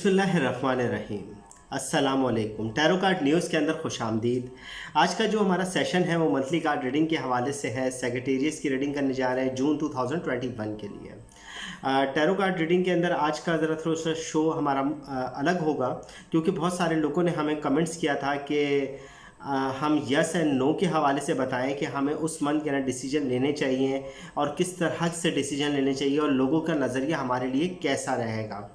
बिस्मिल्लाहिर्रहमानिर्रहीम। अस्सलाम वालेकुम। टैरो कार्ड न्यूज़ के अंदर खुश आमदीद। आज का जो हमारा सेशन है वो मंथली कार्ड रीडिंग के हवाले से है। सेक्रेटेरियस की रीडिंग करने जा रहे हैं जून 2021 के लिए। टैरो कार्ड रीडिंग के अंदर आज का ज़रा थोड़ा सा शो हमारा अलग होगा, क्योंकि बहुत सारे लोगों ने हमें कमेंट्स किया था कि हम यस एंड नो के हवाले से बताएं कि हमें उस मंथ के अंदर डिसीजन लेने चाहिए और किस तरह से डिसीजन लेने चाहिए और लोगों का नज़रिया हमारे लिए कैसा रहेगा।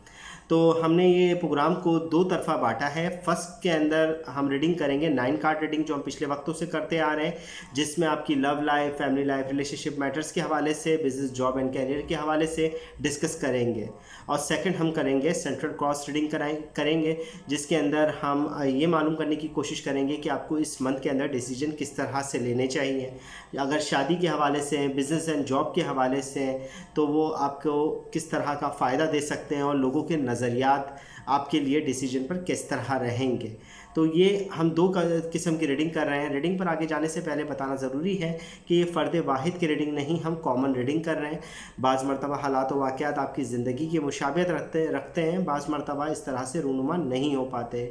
तो हमने ये प्रोग्राम को दो तरफा बांटा है। फर्स्ट के अंदर हम रीडिंग करेंगे 9 कार्ड रीडिंग, जो हम पिछले वक्तों से करते आ रहे हैं, जिसमें आपकी love life, family life, relationship matters के हवाले से, बिजनेस, जॉब एंड कैरियर के हवाले से डिस्कस करेंगे। और सेकंड हम करेंगे सेंट्रल क्रॉस रीडिंग करेंगे, जिसके अंदर हम ये मालूम करने की कोशिश करेंगे कि आपको इस मंथ के अंदर डिसीजन किस तरह से लेने चाहिए। अगर शादी के हवाले से हैं, बिज़नेस एंड जॉब के हवाले से हैं, तो वो आपको किस तरह का फ़ायदा दे सकते हैं और लोगों के नज़रियात आपके लिए डिसीजन पर किस तरह रहेंगे। तो ये हम दो किस्म की रीडिंग कर रहे हैं। रीडिंग पर आगे जाने से पहले बताना ज़रूरी है कि ये फ़र्द वाहिद की रीडिंग नहीं, हम कॉमन रीडिंग कर रहे हैं। बाज़ मरतबा हालात व वाक़यात आपकी ज़िंदगी की मुशाबियत रखते हैं, बाज़ मरतबा इस तरह से रूनुमा नहीं हो पाते।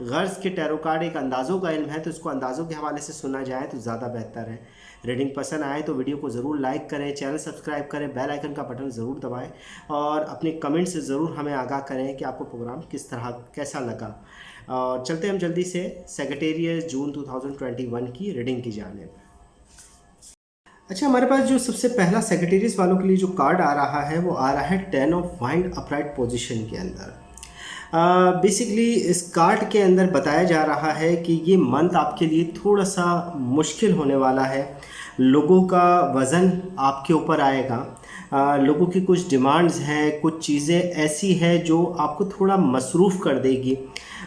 गर्ज़ के टैरो कार्ड एक अंदाज़ों का इल्म है, तो इसको अंदाज़ों के हवाले से सुना जाए तो ज़्यादा बेहतर है। रीडिंग पसंद आए तो वीडियो को ज़रूर लाइक करें, चैनल सब्सक्राइब करें, बेल आइकन का बटन ज़रूर दबाएं और अपने कमेंट से ज़रूर हमें आगाह करें कि आपको प्रोग्राम किस तरह कैसा लगा। और चलते हम जल्दी से सेक्रेटेरियस जून 2021 की रीडिंग की जानिब। अच्छा, हमारे पास जो सबसे पहला सेक्रेटेरियस वालों के लिए जो कार्ड आ रहा है वो आ रहा है 10 ऑफ वाइंड अपराइट पोजीशन के अंदर। बेसिकली इस कार्ड के अंदर बताया जा रहा है कि ये मंथ आपके लिए थोड़ा सा मुश्किल होने वाला है। लोगों का वज़न आपके ऊपर आएगा। लोगों की कुछ डिमांड्स हैं, कुछ चीज़ें ऐसी हैं जो आपको थोड़ा मसरूफ़ कर देगी।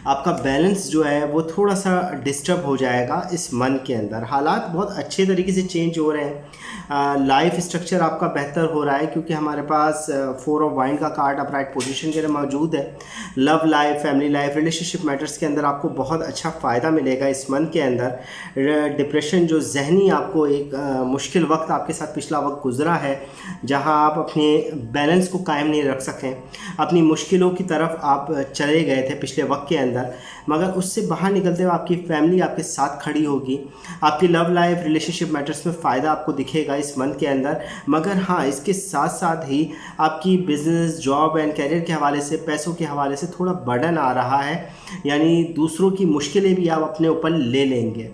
आपका बैलेंस जो है वो थोड़ा सा डिस्टर्ब हो जाएगा इस मंथ के अंदर। हालात बहुत अच्छे तरीके से चेंज हो रहे हैं। लाइफ स्ट्रक्चर आपका बेहतर हो रहा है, क्योंकि हमारे पास 4 ऑफ वाइंड का कार्ड अपराइट पोजीशन के अंदर मौजूद है। Love life, family life, relationship matters के अंदर आपको बहुत अच्छा फ़ायदा मिलेगा इस मंथ के अंदर। डिप्रेशन जो जहनी आपको एक मुश्किल वक्त आपके साथ पिछला वक्त गुजरा है, जहां आप अपने बैलेंस को कायम नहीं रख सकें, अपनी मुश्किलों की तरफ आप चले गए थे पिछले वक्त के अंदर, मगर उससे बाहर निकलते हुए आपकी फैमिली आपके साथ खड़ी होगी। आपकी लव लाइफ, रिलेशनशिप मैटर्स में फ़ायदा आपको दिखेगा इस मंथ के अंदर। मगर हाँ, इसके साथ साथ ही आपकी बिज़नेस, जॉब एंड कैरियर के हवाले से, पैसों के हवाले से थोड़ा बर्डन आ रहा है, यानी दूसरों की मुश्किलें भी आप अपने ऊपर ले लेंगे।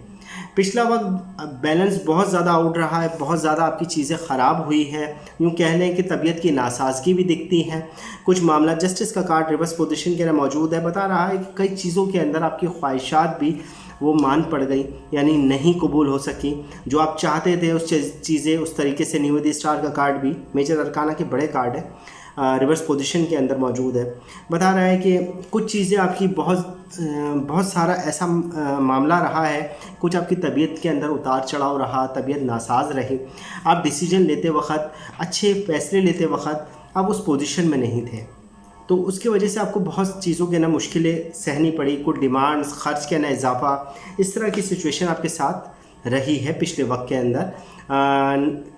पिछला वक्त बैलेंस बहुत ज़्यादा आउट रहा है, बहुत ज़्यादा आपकी चीज़ें ख़राब हुई हैं। यूँ कह लें कि तबीयत की नासाजगी भी दिखती है। कुछ मामला जस्टिस का कार्ड रिवर्स पोजीशन के अंदर मौजूद है, बता रहा है कि कई चीज़ों के अंदर आपकी ख्वाहिशात भी वो मान पड़ गई, यानी नहीं कबूल हो सकी। जो आप चाहते थे उस चीज़ें उस तरीके से नहीं हुई। स्टार का कार्ड भी मेजर अरकाना के बड़े कार्ड है, रिवर्स पोजीशन के अंदर मौजूद है। बता रहा है कि कुछ चीज़ें आपकी बहुत सारा ऐसा मामला रहा है, कुछ आपकी तबीयत के अंदर उतार चढ़ाव रहा, तबीयत नासाज रही। आप डिसीजन लेते वक्त, अच्छे फैसले लेते वक्त आप उस पोजीशन में नहीं थे, तो उसकी वजह से आपको बहुत चीज़ों के ना मुश्किलें सहनी पड़ी। कुछ डिमांड्स, खर्च के ना इजाफा, इस तरह की सिचुएशन आपके साथ रही है पिछले वक्त के अंदर।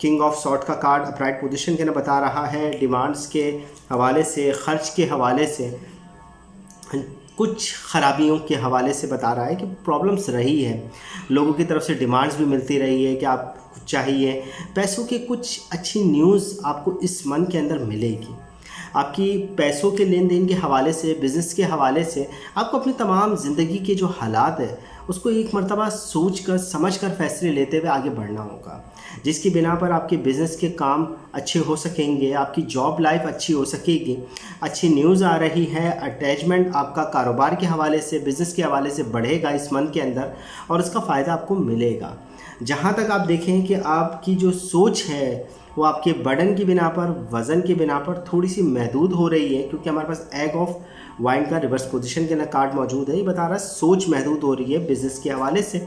किंग ऑफ सॉर्ट का कार्ड अपराइट पोजीशन के ना बता रहा है डिमांड्स के हवाले से, खर्च के हवाले से, कुछ ख़राबियों के हवाले से बता रहा है कि प्रॉब्लम्स रही है। लोगों की तरफ से डिमांड्स भी मिलती रही है कि आप चाहिए। पैसों की कुछ अच्छी न्यूज़ आपको इस मंथ के अंदर मिलेगी। आपकी पैसों के लेन देन के हवाले से, बिज़नेस के हवाले से आपको अपनी तमाम ज़िंदगी के जो हालात है उसको एक मरतबा सोच कर समझ कर फैसले लेते हुए आगे बढ़ना होगा, जिसकी बिना पर आपके बिज़नेस के काम अच्छे हो सकेंगे, आपकी जॉब लाइफ अच्छी हो सकेगी। अच्छी न्यूज़ आ रही है। अटैचमेंट आपका कारोबार के हवाले से, बिज़नेस के हवाले से बढ़ेगा इस मंथ के अंदर और उसका फ़ायदा आपको मिलेगा। जहाँ तक आप देखें कि आपकी जो सोच है वो आपके बर्डन की बिना पर, वज़न की बिना पर थोड़ी सी महदूद हो रही है, क्योंकि हमारे पास एग ऑफ वाइंड का रिवर्स पोजीशन के अंदर कार्ड मौजूद है। ये बता रहा है सोच महदूद हो रही है बिज़नेस के हवाले से,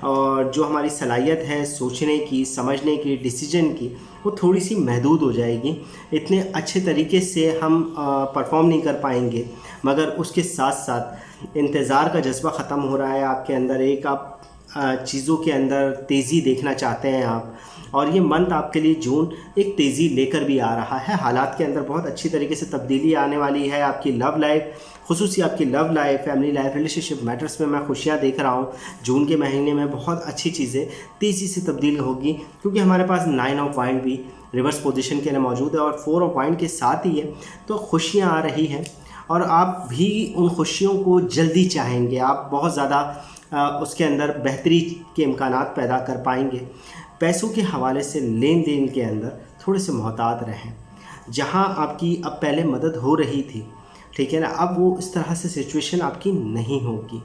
और जो हमारी सलाहियत है सोचने की, समझने की, डिसीजन की, वो थोड़ी सी महदूद हो जाएगी। इतने अच्छे तरीके से हम परफॉर्म नहीं कर पाएंगे। मगर उसके साथ साथ इंतज़ार का जज्बा ख़त्म हो रहा है आपके अंदर। एक आप चीज़ों के अंदर तेज़ी देखना चाहते हैं आप, और ये मंथ आपके लिए जून एक तेज़ी लेकर भी आ रहा है। हालात के अंदर बहुत अच्छी तरीके से तब्दीली आने वाली है। आपकी लव लाइफ, खुसूसी आपकी love life, family life, relationship matters में मैं खुशियाँ देख रहा हूँ। जून के महीने में बहुत अच्छी चीज़ें तेज़ी से तब्दील होगी, क्योंकि हमारे पास 9 ऑफ वाइंड भी रिवर्स पोजीशन के लिए मौजूद है और 4 ऑफ वाइंड के साथ ही है। तो खुशियाँ आ रही हैं और आप भी उन खुशियों को जल्दी चाहेंगे। आप बहुत ज़्यादा उसके अंदर बेहतरी के इम्कानात पैदा कर पाएंगे। पैसों के हवाले से लेन देन के अंदर थोड़े से मोहतात रहें। जहां आपकी अब पहले मदद हो रही थी, ठीक है ना, अब वो इस तरह से सिचुएशन आपकी नहीं होगी।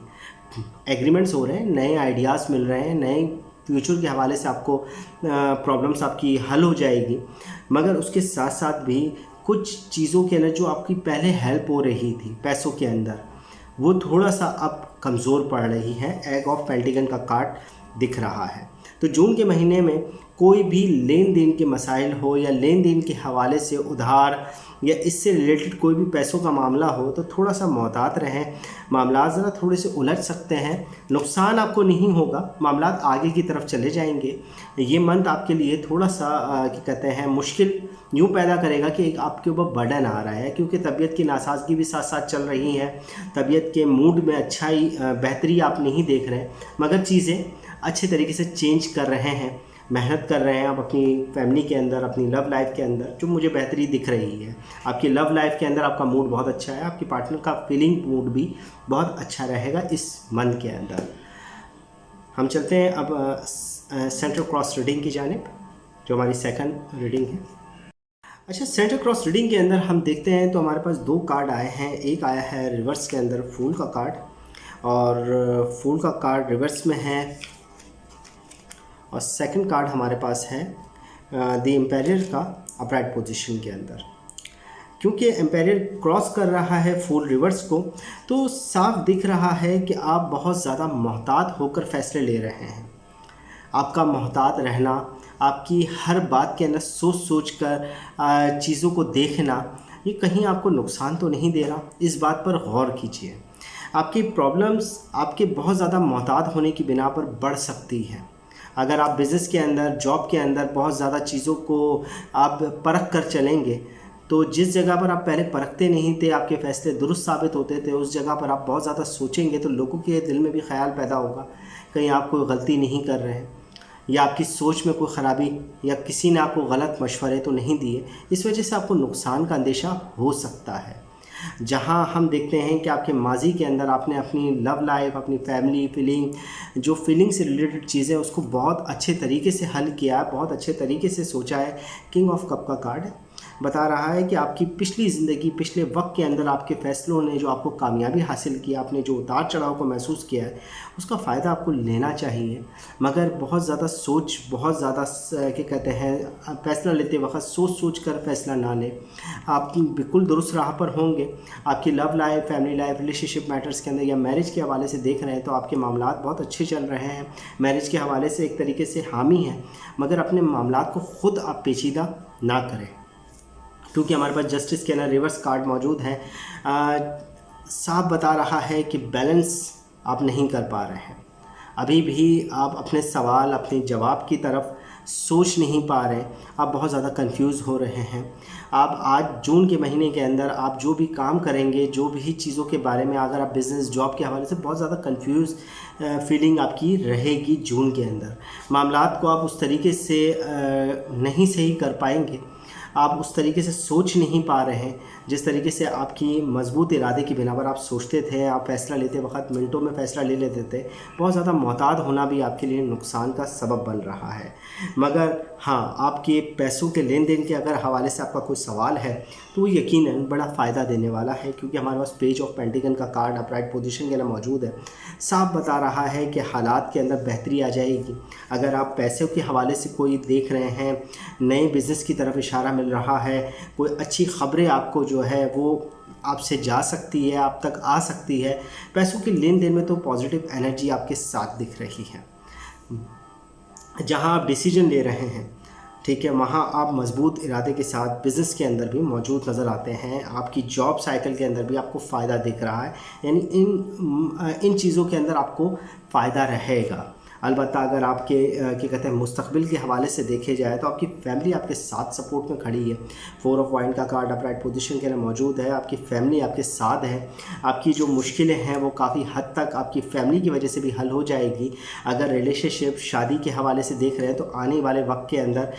एग्रीमेंट्स हो रहे हैं, नए आइडियाज़ मिल रहे हैं, नए फ्यूचर के हवाले से आपको प्रॉब्लम्स आपकी हल हो जाएगी। मगर उसके साथ साथ भी कुछ चीज़ों के अंदर जो आपकी पहले हेल्प हो रही थी पैसों के अंदर, वो थोड़ा सा अब कमज़ोर पड़ रही है। एग ऑफ पेंटिकल का कार्ड दिख रहा है। तो जून के महीने में कोई भी लेन देन के मसाइल हो या लेन देन के हवाले से उधार या इससे रिलेटेड कोई भी पैसों का मामला हो, तो थोड़ा सा मोहतात रहें। मामला ज़रा थोड़े से उलझ सकते हैं। नुकसान आपको नहीं होगा, मामला आगे की तरफ चले जाएंगे। ये मंथ आपके लिए थोड़ा सा क्या कहते हैं मुश्किल यूँ पैदा करेगा कि एक आपके ऊपर बर्डन आ रहा है, क्योंकि तबीयत की नासाजगी भी साथ साथ चल रही है। तबीयत के मूड में अच्छाई बेहतरी आप नहीं देख रहे, मगर चीज़ें अच्छे तरीके से चेंज कर रहे हैं, मेहनत कर रहे हैं आप अपनी फैमिली के अंदर, अपनी लव लाइफ के अंदर, जो मुझे बेहतरी दिख रही है। आपकी लव लाइफ के अंदर आपका मूड बहुत अच्छा है, आपकी पार्टनर का फीलिंग मूड भी बहुत अच्छा रहेगा इस मंथ के अंदर। हम चलते हैं अब सेंटर क्रॉस रीडिंग की जानिब, जो हमारी सेकंड रीडिंग है। अच्छा, सेंटर क्रॉस रीडिंग के अंदर हम देखते हैं तो हमारे पास 2 कार्ड आए हैं। एक आया है रिवर्स के अंदर फूल का कार्ड, और फूल का कार्ड रिवर्स में है, और सेकंड कार्ड हमारे पास है द एम्पायर का अपराइट पोजीशन के अंदर। क्योंकि एम्पायर क्रॉस कर रहा है फूल रिवर्स को, तो साफ दिख रहा है कि आप बहुत ज़्यादा मोहतात होकर फैसले ले रहे हैं। आपका मोहतात रहना, आपकी हर बात के अंदर सोच सोच कर चीज़ों को देखना, ये कहीं आपको नुकसान तो नहीं दे रहा। इस बात पर गौर कीजिए। आपकी प्रॉब्लम्स आपके बहुत ज़्यादा मोहतात होने की बिना पर बढ़ सकती है। अगर आप बिज़नेस के अंदर, जॉब के अंदर बहुत ज़्यादा चीज़ों को आप परख कर चलेंगे, तो जिस जगह पर आप पहले परखते नहीं थे, आपके फैसले दुरुस्त साबित होते थे, उस जगह पर आप बहुत ज़्यादा सोचेंगे तो लोगों के दिल में भी ख्याल पैदा होगा कहीं आप कोई गलती नहीं कर रहे हैं, या आपकी सोच में कोई ख़राबी, या किसी ने आपको गलत मशवरे तो नहीं दिए। इस वजह से आपको नुकसान का अंदेशा हो सकता है। जहां हम देखते हैं कि आपके माजी के अंदर आपने अपनी लव लाइफ, अपनी फैमिली फीलिंग, जो फीलिंग से रिलेटेड चीज़ें, उसको बहुत अच्छे तरीके से हल किया है, बहुत अच्छे तरीके से सोचा है। किंग ऑफ कप का कार्ड बता रहा है कि आपकी पिछली ज़िंदगी, पिछले वक्त के अंदर आपके फ़ैसलों ने जो आपको कामयाबी हासिल किया, आपने जो उतार चढ़ाव को महसूस किया है, उसका फ़ायदा आपको लेना चाहिए। मगर बहुत ज़्यादा सोच, बहुत ज़्यादा क्या कहते हैं, फ़ैसला लेते वक्त सोच सोच कर फ़ैसला ना लें। आप बिल्कुल दुरुस्त राह पर होंगे। आपकी love life, family life, relationship matters के अंदर या मैरिज के हवाले से देख रहे हैं तो आपके मामलात बहुत अच्छे चल रहे हैं। मैरिज के हवाले से एक तरीके से हामी हैं, मगर अपने मामलात को ख़ुद आप पेचीदा ना करें, क्योंकि हमारे पास जस्टिस के अंदर रिवर्स कार्ड मौजूद है। साफ बता रहा है कि बैलेंस आप नहीं कर पा रहे हैं। अभी भी आप अपने सवाल, अपने जवाब की तरफ सोच नहीं पा रहे, आप बहुत ज़्यादा कंफ्यूज हो रहे हैं। आप आज जून के महीने के अंदर आप जो भी काम करेंगे, जो भी चीज़ों के बारे में, अगर आप बिज़नेस, जॉब के हवाले से बहुत ज़्यादा कंफ्यूज फीलिंग आपकी रहेगी जून के अंदर। मामलात को आप उस तरीके से नहीं सही कर पाएंगे, आप उस तरीके से सोच नहीं पा रहे हैं जिस तरीके से आपकी मजबूत इरादे की बिना पर आप सोचते थे। आप फ़ैसला लेते वक्त मिनटों में फ़ैसला ले लेते थे। बहुत ज़्यादा मोहतात होना भी आपके लिए नुकसान का सबब बन रहा है। मगर हाँ, आपके पैसों के लेन देन के अगर हवाले से आपका कोई सवाल है तो वो यकीनन बड़ा फ़ायदा देने वाला है, क्योंकि हमारे पास पेज ऑफ पेंटिकल का कार्ड अपराइट पोजीशन के अंदर मौजूद है। साफ बता रहा है कि हालात के अंदर बेहतरी आ जाएगी। अगर आप पैसों के हवाले से कोई देख रहे हैं, नए बिज़नेस की तरफ इशारा मिल रहा है, कोई अच्छी ख़बरें आपको जो है वो आपसे जा सकती है, आप तक आ सकती है। पैसों के लेन देन में तो पॉजिटिव एनर्जी आपके साथ दिख रही है। जहां आप डिसीजन ले रहे हैं, ठीक है, वहाँ आप मजबूत इरादे के साथ बिज़नेस के अंदर भी मौजूद नज़र आते हैं। आपकी जॉब साइकिल के अंदर भी आपको फ़ायदा दिख रहा है, यानी इन चीज़ों के अंदर आपको फ़ायदा रहेगा। अलबत्ता अगर आपके क्या कहते हैं मुस्तकबिल के हवाले से देखे जाए तो आपकी फैमिली आपके साथ सपोर्ट में खड़ी है। 4 ऑफ वाइंड का कार्ड अपराइट पोजीशन के अंदर मौजूद है। आपकी फैमिली आपके साथ है। आपकी जो मुश्किलें हैं वो काफ़ी हद तक आपकी फैमिली की वजह से भी हल हो जाएगी। अगर रिलेशनशिप शादी के हवाले से देख रहे हैं तो आने वाले वक्त के अंदर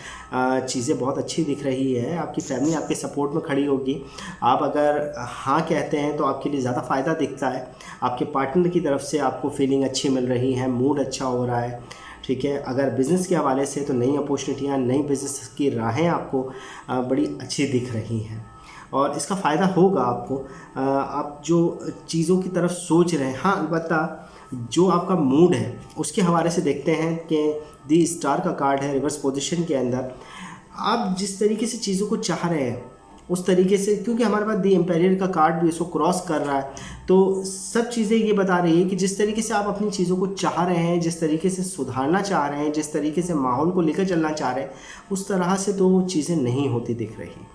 चीज़ें बहुत अच्छी दिख रही है। आपकी फैमिली आपके सपोर्ट में खड़ी होगी। आप अगर हाँ कहते हैं तो आपके लिए ज़्यादा फ़ायदा दिखता है। आपके पार्टनर की तरफ से आपको फीलिंग अच्छी मिल रही है, मूड अच्छा हो रहा है, ठीक है। अगर बिज़नेस के हवाले से तो नई अपॉर्चुनिटियाँ, नई बिज़नेस की राहें आपको बड़ी अच्छी दिख रही हैं और इसका फ़ायदा होगा आपको। आप जो चीज़ों की तरफ सोच रहे हैं, हाँ अलबत्ता जो आपका मूड है उसके हवाले से देखते हैं कि दी स्टार का कार्ड है रिवर्स पोजीशन के अंदर। आप जिस तरीके से चीज़ों को चाह रहे हैं उस तरीके से, क्योंकि हमारे पास दी एम्पायर का कार्ड भी इसको क्रॉस कर रहा है, तो सब चीज़ें ये बता रही है कि जिस तरीके से आप अपनी चीज़ों को चाह रहे हैं, जिस तरीके से सुधारना चाह रहे हैं, जिस तरीके से माहौल को लेकर चलना चाह रहे हैं, उस तरह से तो चीज़ें नहीं होती दिख रही।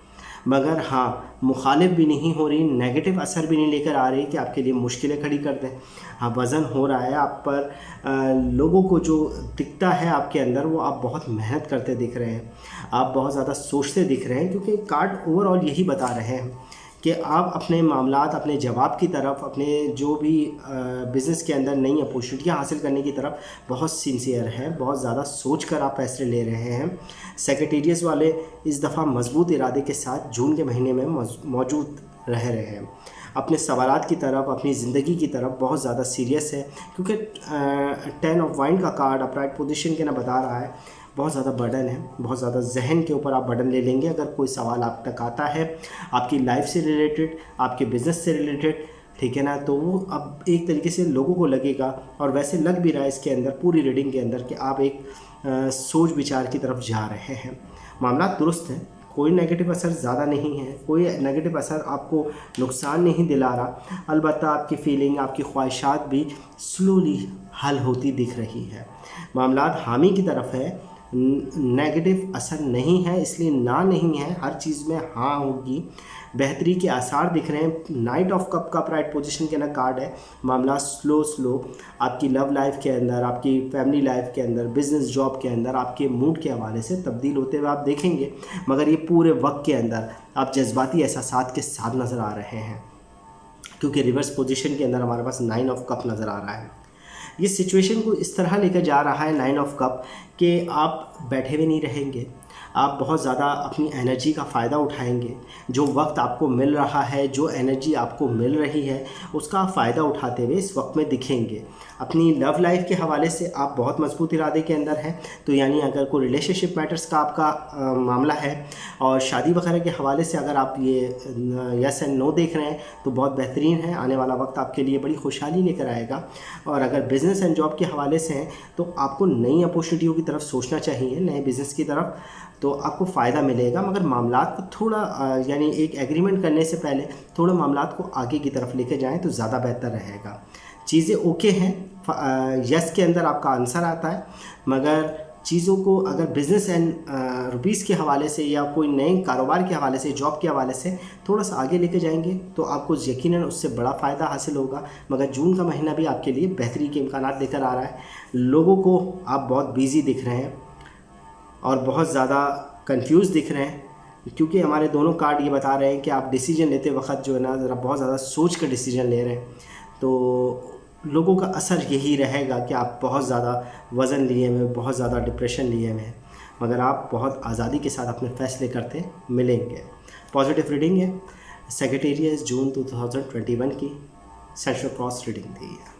मगर हाँ, मुखालिफ भी नहीं हो रही, नेगेटिव असर भी नहीं लेकर आ रही कि आपके लिए मुश्किलें खड़ी कर दें। हाँ, वज़न हो रहा है आप पर। लोगों को जो दिखता है आपके अंदर वो आप बहुत मेहनत करते दिख रहे हैं, आप बहुत ज़्यादा सोचते दिख रहे हैं, क्योंकि कार्ड ओवरऑल यही बता रहे हैं कि आप अपने मामलात, अपने जवाब की तरफ, अपने जो भी बिज़नेस के अंदर नई अपॉर्चुनिटियाँ हासिल करने की तरफ बहुत सिंसियर हैं, बहुत ज़्यादा सोच कर आप फैसले ले रहे हैं। सेक्रेटेरियस वाले इस दफ़ा मजबूत इरादे के साथ जून के महीने में मौजूद रह रहे हैं। अपने सवालात की तरफ, अपनी ज़िंदगी की तरफ बहुत ज़्यादा सीरियस है, क्योंकि 10 ऑफ वाइंड का कार्ड अपराइट पोजीशन के ना बता रहा है बहुत ज़्यादा बर्डन है, बहुत ज़्यादा जहन के ऊपर आप बर्डन ले लेंगे। अगर कोई सवाल आप तक आता है आपकी लाइफ से रिलेटेड, आपके बिज़नेस से रिलेटेड, ठीक है ना, तो वो अब एक तरीके से लोगों को लगेगा, और वैसे लग भी रहा है इसके अंदर पूरी रीडिंग के अंदर, कि आप एक सोच विचार की तरफ जा रहे हैं। मामला दुरुस्त है, कोई नेगेटिव असर ज़्यादा नहीं है, कोई नेगेटिव असर आपको नुकसान नहीं दिला रहा। अलबत्ता आपकी फीलिंग, आपकी ख्वाहिशात भी स्लोली हल होती दिख रही है। मामलात हामी की तरफ है, नेगेटिव असर नहीं है, इसलिए ना नहीं है, हर चीज़ में हाँ होगी। बेहतरी के आसार दिख रहे हैं। नाइट ऑफ कप का प्राइट पोजीशन के ना कार्ड है। मामला स्लो आपकी लव लाइफ के अंदर, आपकी फैमिली लाइफ के अंदर, बिजनेस जॉब के अंदर आपके मूड के हवाले से तब्दील होते हुए आप देखेंगे, मगर ये पूरे वक्त के अंदर आप जज्बाती एहसासात के साथ नज़र आ रहे हैं, क्योंकि रिवर्स पोजीशन के अंदर हमारे पास 9 ऑफ कप नज़र आ रहा है। ये सिचुएशन को इस तरह लेकर जा रहा है 9 ऑफ कप कि आप बैठे हुए नहीं रहेंगे, आप बहुत ज़्यादा अपनी एनर्जी का फ़ायदा उठाएंगे। जो वक्त आपको मिल रहा है, जो एनर्जी आपको मिल रही है, उसका फ़ायदा उठाते हुए इस वक्त में दिखेंगे। अपनी लव लाइफ के हवाले से आप बहुत मजबूत इरादे के अंदर हैं, तो यानी अगर कोई रिलेशनशिप मैटर्स का आपका मामला है और शादी वगैरह के हवाले से अगर आप ये यस एंड नो देख रहे हैं तो बहुत बेहतरीन है। आने वाला वक्त आपके लिए बड़ी खुशहाली लेकर आएगा। और अगर बिज़नेस एंड जॉब के हवाले से हैं तो आपको नई अपॉर्चुनिटियों की तरफ सोचना चाहिए, नए बिज़नेस की तरफ, तो आपको फ़ायदा मिलेगा। मगर मामलात को थोड़ा यानी एक एग्रीमेंट करने से पहले थोड़ा मामलात को आगे की तरफ लेके जाएं तो ज़्यादा बेहतर रहेगा। चीज़ें ओके हैं, यस के अंदर आपका आंसर आता है, मगर चीज़ों को अगर बिज़नेस एंड रुपीज़ के हवाले से या कोई नए कारोबार के हवाले से, जॉब के हवाले से थोड़ा सा आगे लेके जाएंगे तो आपको यकीनन उससे बड़ा फ़ायदा हासिल होगा। मगर जून का महीना भी आपके लिए बेहतरी के इम्कानात लेकर आ रहा है। लोगों को आप बहुत बिज़ी दिख रहे हैं और बहुत ज़्यादा कंफ्यूज दिख रहे हैं, क्योंकि हमारे दोनों कार्ड ये बता रहे हैं कि आप डिसीजन लेते वक्त जो है ना ज़रा बहुत ज़्यादा सोच कर डिसीजन ले रहे हैं। तो लोगों का असर यही रहेगा कि आप बहुत ज़्यादा वज़न लिए हुए, बहुत ज़्यादा डिप्रेशन लिए हुए हैं, मगर आप बहुत आज़ादी के साथ अपने फ़ैसले करते मिलेंगे। पॉजिटिव रीडिंग है। सेक्रेटेरियस जून 2021 की सेंट्रल क्रॉस रीडिंग दी है।